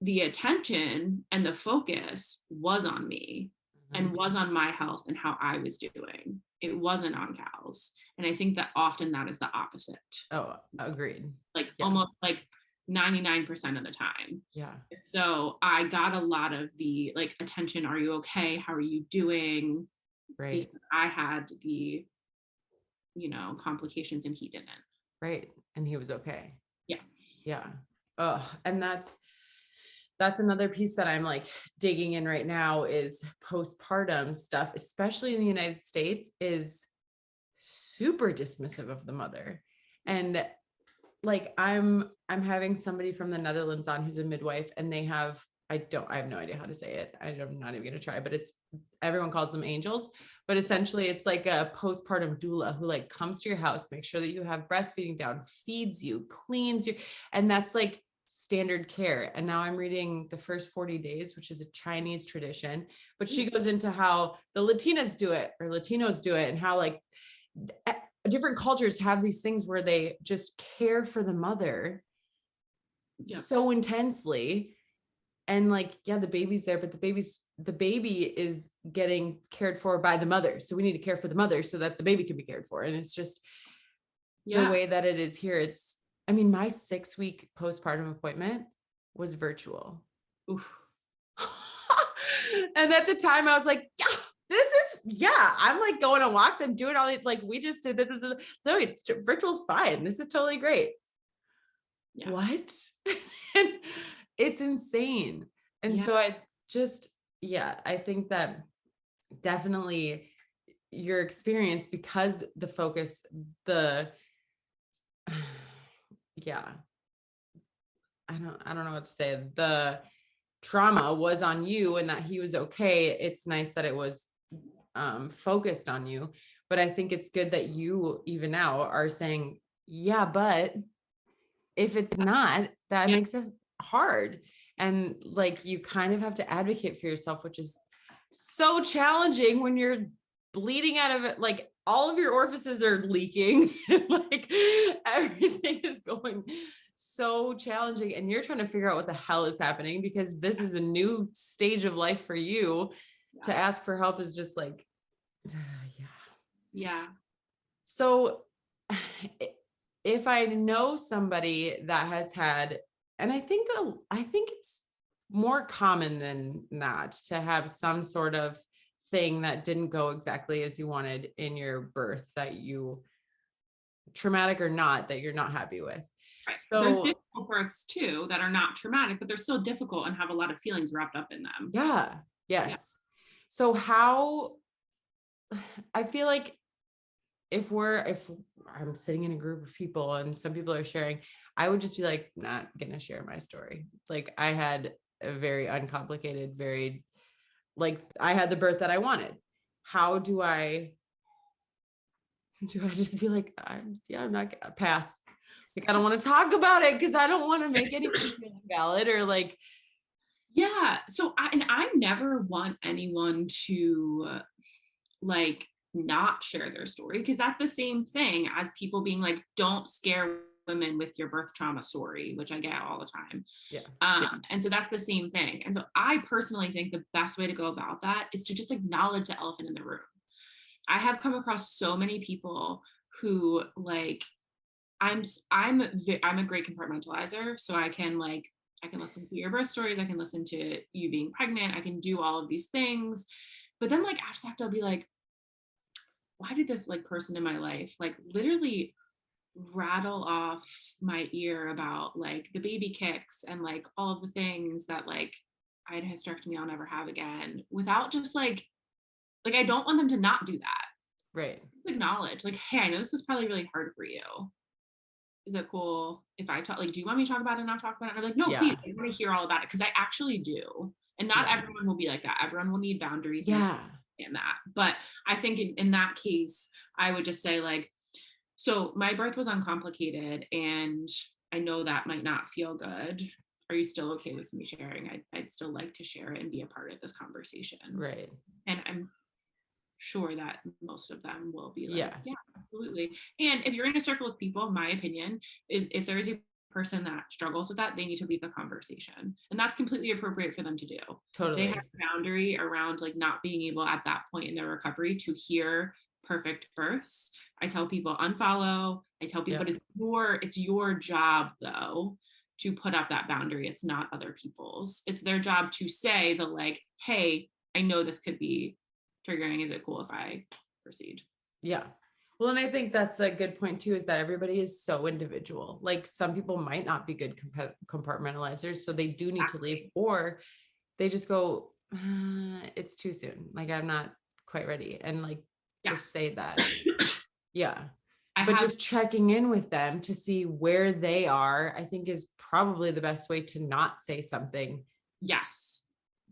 attention and the focus was on me and was on my health and how I was doing. It wasn't on Cal's. And I think that often that is the opposite. Oh, agreed. Like almost like 99% of the time. Yeah. So I got a lot of the like attention. Are you okay? How are you doing? Right. Because I had the, complications and he didn't. Right. And he was okay. Yeah. Yeah. Oh, and that's another piece that I'm like digging in right now is postpartum stuff, especially in the United States, is super dismissive of the mother. Yes. And like, I'm having somebody from the Netherlands on who's a midwife, and they have, I have no idea how to say it. I'm not even going to try, but everyone calls them angels, but essentially it's like a postpartum doula who like comes to your house, makes sure that you have breastfeeding down, feeds you, cleans you. And that's like standard care. And now I'm reading The First 40 Days, which is a Chinese tradition, but she goes into how the Latinas do it, or Latinos do it, and how like different cultures have these things where they just care for the mother so intensely. And like, yeah, the baby's there, but the baby is getting cared for by the mother. So we need to care for the mother so that the baby can be cared for. And it's just the way that it is here. I mean, my 6-week postpartum appointment was virtual. Oof. And at the time I was like, I'm like going on walks. I'm doing all these, like, we just did, no, virtual's fine. This is totally great. Yeah. What? And it's insane. And so I think that definitely your experience, because the focus, I don't know what to say. The trauma was on you and that he was okay. It's nice that it was focused on you, but I think it's good that you even now are saying, but if it's not, that makes it hard. And like, you kind of have to advocate for yourself, which is so challenging when you're bleeding out of it. Like, all of your orifices are leaking, like everything is going so challenging, and you're trying to figure out what the hell is happening, because this is a new stage of life for you. To ask for help is just like, So if I know somebody that has had, and I think it's more common than not to have some sort of thing that didn't go exactly as you wanted in your birth, that you, traumatic or not, that you're not happy with. Right. There's So difficult births too that are not traumatic, but they're still difficult and have a lot of feelings wrapped up in them. yeah. Yes. Yeah. So how, I feel like if I'm sitting in a group of people and some people are sharing, I would just be like, not gonna share my story. Like I had a very uncomplicated, very, like I had the birth that I wanted. How do I just be like, I'm not gonna pass. Like, I don't want to talk about it because I don't want to make anything feel invalid or like. Yeah. So I never want anyone to like not share their story, because that's the same thing as people being like, don't scare women with your birth trauma story, which I get all the time. Yeah. And so that's the same thing. And so I personally think the best way to go about that is to just acknowledge the elephant in the room. I have come across so many people who like, I'm a great compartmentalizer, so I can listen to your birth stories, I can listen to you being pregnant, I can do all of these things. But then like after that, they'll be like, why did this like person in my life like literally rattle off my ear about like the baby kicks and like all of the things that like I had hysterectomy I'll never have again, without just like I don't want them to not do that. Right. Just acknowledge like, hey, I know this is probably really hard for you. Is it cool if I talk, like, do you want me to talk about it and not talk about it? And I'm like, no, Yeah. please, I want to hear all about it, because I actually do. And not Yeah. everyone will be like that. Everyone will need boundaries. Yeah. And that. But I think in that case, I would just say like, so my birth was uncomplicated and I know that might not feel good. Are you still okay with me sharing? I'd still like to share it and be a part of this conversation. Right. And I'm sure that most of them will be like, Yeah. absolutely. And if you're in a circle with people, my opinion is if there is a person that struggles with that, they need to leave the conversation. And that's completely appropriate for them to do. Totally. If they have a boundary around like not being able at that point in their recovery to hear perfect births, I tell people unfollow. I tell people it's your job though to put up that boundary. It's not other people's. It's their job to say the like, hey, I know this could be triggering. Is it cool if I proceed? Yeah. Well, and I think that's a good point too, is that everybody is so individual. Like some people might not be good compartmentalizers, so they do need to leave, or they just go, it's too soon. Like I'm not quite ready. And like just say that. Yeah. But just checking in with them to see where they are, I think is probably the best way to not say something. Yes.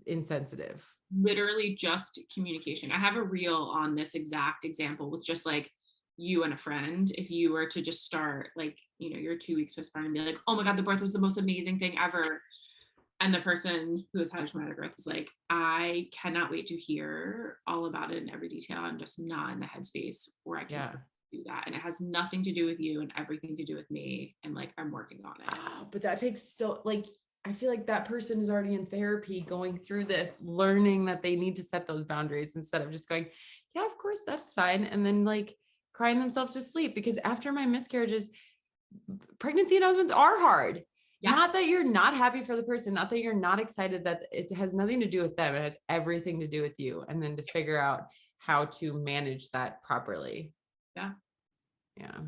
Insensitive. Literally just communication. I have a reel on this exact example with just like you and a friend. If you were to just start like, you know, you're 2 weeks postpartum and be like, oh my God, the birth was the most amazing thing ever. And the person who has had a traumatic birth is like, I cannot wait to hear all about it in every detail. I'm just not in the headspace where I can do that. And it has nothing to do with you and everything to do with me. And like, I'm working on it. Oh, but that takes so like, I feel like that person is already in therapy going through this, learning that they need to set those boundaries instead of just going, yeah, of course, that's fine. And then like crying themselves to sleep, because after my miscarriages, pregnancy announcements are hard. Yes. Not that you're not happy for the person, not that you're not excited, that it has nothing to do with them. It has everything to do with you. And then to figure out how to manage that properly. Yeah. Yeah.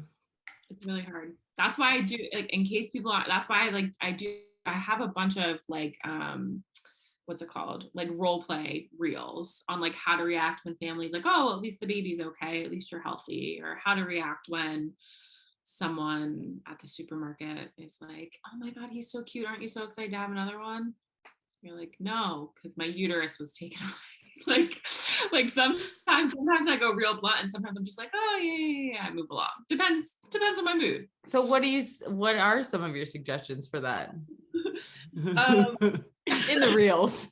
It's really hard. That's why I do, like, in case people are, that's why I have a bunch of like, what's it called? Like role play reels on like how to react when family's like, oh, at least the baby's okay. At least you're healthy. Or how to react when someone at the supermarket is like, oh my God, he's so cute. Aren't you so excited to have another one? You're like, no, because my uterus was taken away. like sometimes I go real blunt, and sometimes I'm just like, oh yeah, I move along. Depends on my mood. So what are some of your suggestions for that? In the reels.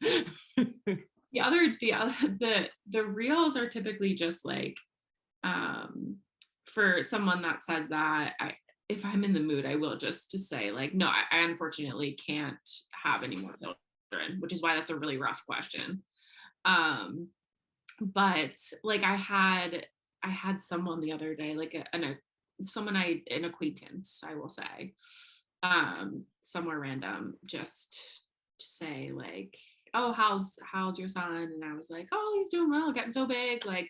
The reels are typically just like, for someone that says that, if I'm in the mood, I will just to say like, no, I unfortunately can't have any more children, which is why that's a really rough question. But like I had someone the other day, like an acquaintance, I will say, somewhere random, just say like, oh, how's your son? And I was like, oh, he's doing well, getting so big, like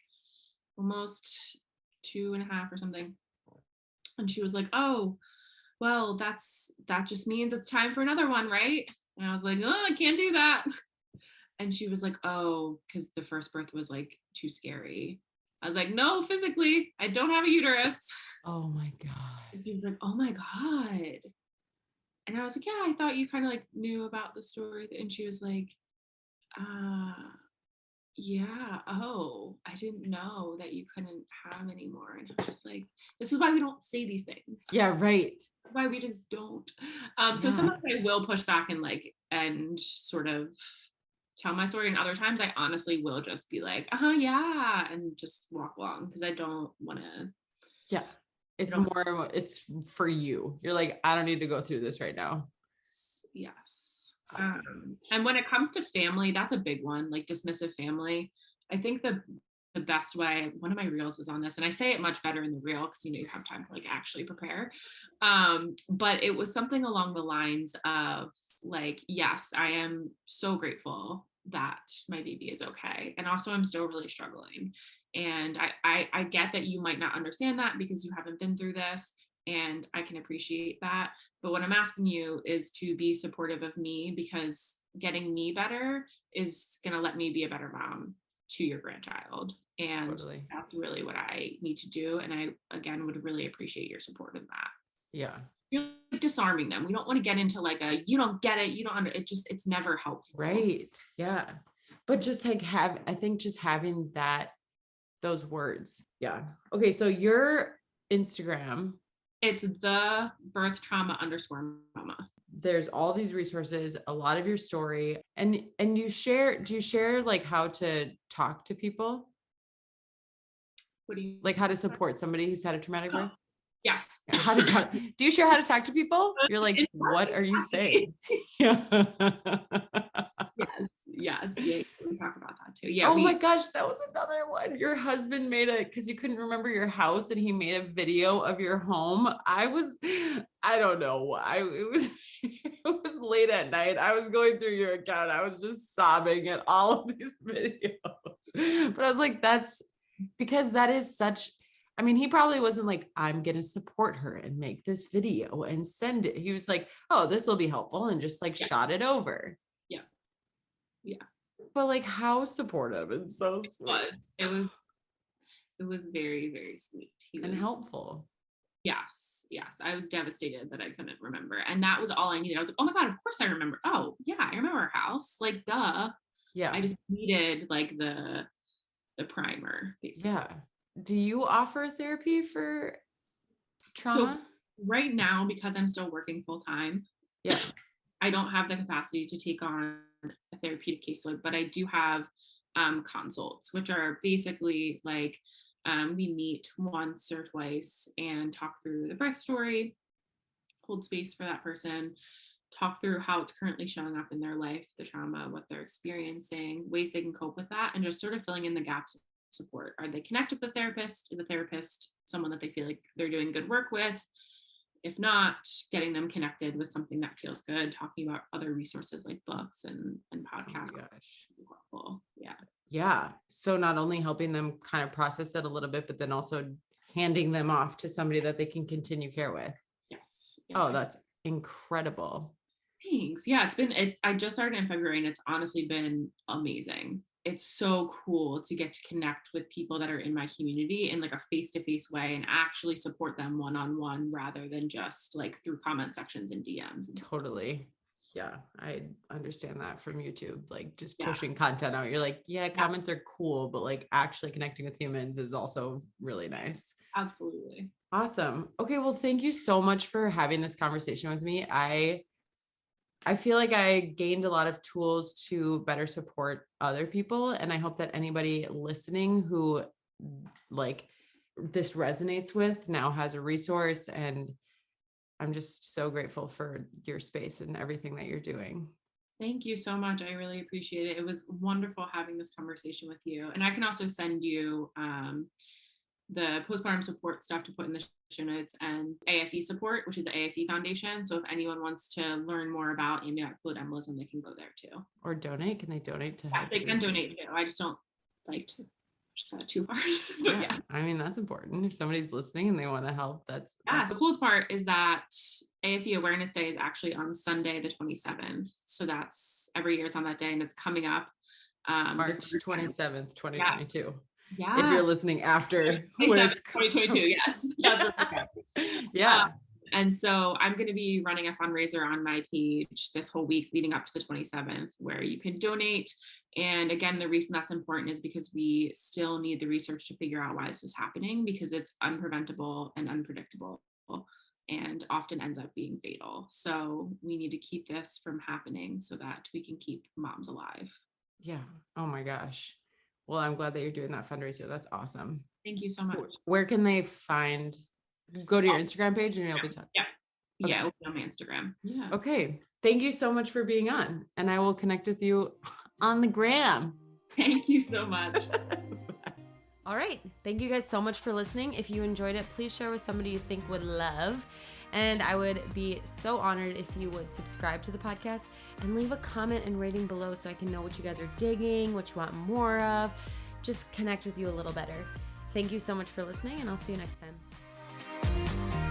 almost 2.5 or something. And she was like, oh, well, that just means it's time for another one, right? And I was like, oh, I can't do that. And she was like, oh, because the first birth was like too scary. I was like, no, physically, I don't have a uterus. Oh my God. And she was like, oh my God. And I was like, yeah, I thought you kind of like knew about the story. And she was like, uh, yeah, oh, I didn't know that you couldn't have anymore. And I was just like, this is why we don't say these things. Yeah, right. Why we just don't. So Yeah. sometimes I will push back and like, and sort of tell my story. And other times I honestly will just be like, yeah, and just walk along because I don't want to. Yeah. It's for you. You're like, I don't need to go through this right now. Yes. And when it comes to family, that's a big one, like dismissive family. I think the best way, one of my reels is on this, and I say it much better in the reel because you have time to like actually prepare. But it was something along the lines of like, yes, I am so grateful that my baby is okay. And also I'm still really struggling. And I get that you might not understand that because you haven't been through this. And I can appreciate that. But what I'm asking you is to be supportive of me because getting me better is going to let me be a better mom to your grandchild. And Totally. that's really what I need to do. And I, again, would really appreciate your support in that. Yeah. You're disarming them. We don't want to get into like you don't get it. You don't it's never helpful. Right. Yeah. But just like I think just having those words. Yeah. Okay. So your Instagram, It's the birth trauma _ mama. there's all these resources, a lot of your story, and do you share like how to talk to people? What do you Like how to support somebody who's had a traumatic birth? Yes. How to talk? Do you share how to talk to people? You're like, what are you saying? Yeah. Yes. Yeah, we talk about that too. Yeah. Oh my gosh, that was another one. Your husband made because you couldn't remember your house and he made a video of your home. I don't know why. It was late at night. I was going through your account. I was just sobbing at all of these videos. But I was like, that's because that is such, I mean, he probably wasn't like, I'm going to support her and make this video and send it. He was like, oh, this will be helpful, and just like shot it over. Yeah. Yeah. But like, how supportive and so sweet. It was very, very sweet. And helpful. Yes. I was devastated that I couldn't remember. And that was all I needed. I was like, oh my God, of course I remember. Oh yeah, I remember our house. Like, duh. Yeah. I just needed like the primer, basically. Yeah. Do you offer therapy for trauma? So right now, because I'm still working full time, yeah, I don't have the capacity to take on a therapeutic caseload, but I do have consults, which are basically like we meet once or twice and talk through the birth story, hold space for that person, talk through how it's currently showing up in their life, the trauma, what they're experiencing, ways they can cope with that, and just sort of filling in the gaps of support. Are they connected with the therapist? Is the therapist someone that they feel like they're doing good work with? If not, getting them connected with something that feels good, talking about other resources like books and podcasts. Oh my gosh. Helpful. Yeah. So not only helping them kind of process it a little bit, but then also handing them off to somebody that they can continue care with. Yes. Yeah. Oh, that's incredible. Thanks. Yeah, I just started in February and it's honestly been amazing. It's so cool to get to connect with people that are in my community in like a face-to-face way and actually support them one-on-one rather than just like through comment sections and DMs. Totally. Yeah, I understand that from YouTube, like just pushing content out. You're like, yeah, comments are cool, but like actually connecting with humans is also really nice. Absolutely. Awesome. Okay, well, thank you so much for having this conversation with me. I feel like I gained a lot of tools to better support other people. And I hope that anybody listening who like this resonates with now has a resource. And I'm just so grateful for your space and everything that you're doing. Thank you so much. I really appreciate it. It was wonderful having this conversation with you. And I can also send you the postpartum support stuff to put in the show notes, and AFE support, which is the AFE Foundation. So if anyone wants to learn more about amniotic fluid embolism, they can go there too. Or donate. Can they donate to help? Yes, they can donate too. I just don't like to push that too hard. But yeah. I mean, that's important. If somebody's listening and they want to help, that's The coolest part is that Afe Awareness Day is actually on Sunday, the 27th. So that's every year it's on that day, and it's coming up. March 27th, 2022. Yes. Yeah. If you're listening after when it's 2022, yes. That's okay. Yeah. And so I'm going to be running a fundraiser on my page this whole week leading up to the 27th, where you can donate. And again, the reason that's important is because we still need the research to figure out why this is happening, because it's unpreventable and unpredictable and often ends up being fatal. So we need to keep this from happening so that we can keep moms alive. Yeah. Oh my gosh. Well, I'm glad that you're doing that fundraiser. That's awesome. Thank you so much. Where can they go to your Instagram page and you'll be talking? Yeah. Okay. Yeah. On my Instagram. Yeah. Okay. Thank you so much for being on, and I will connect with you on the gram. Thank you so much. All right. Thank you guys so much for listening. If you enjoyed it, please share with somebody you think would love. And I would be so honored if you would subscribe to the podcast and leave a comment and rating below so I can know what you guys are digging, what you want more of, just connect with you a little better. Thank you so much for listening, and I'll see you next time.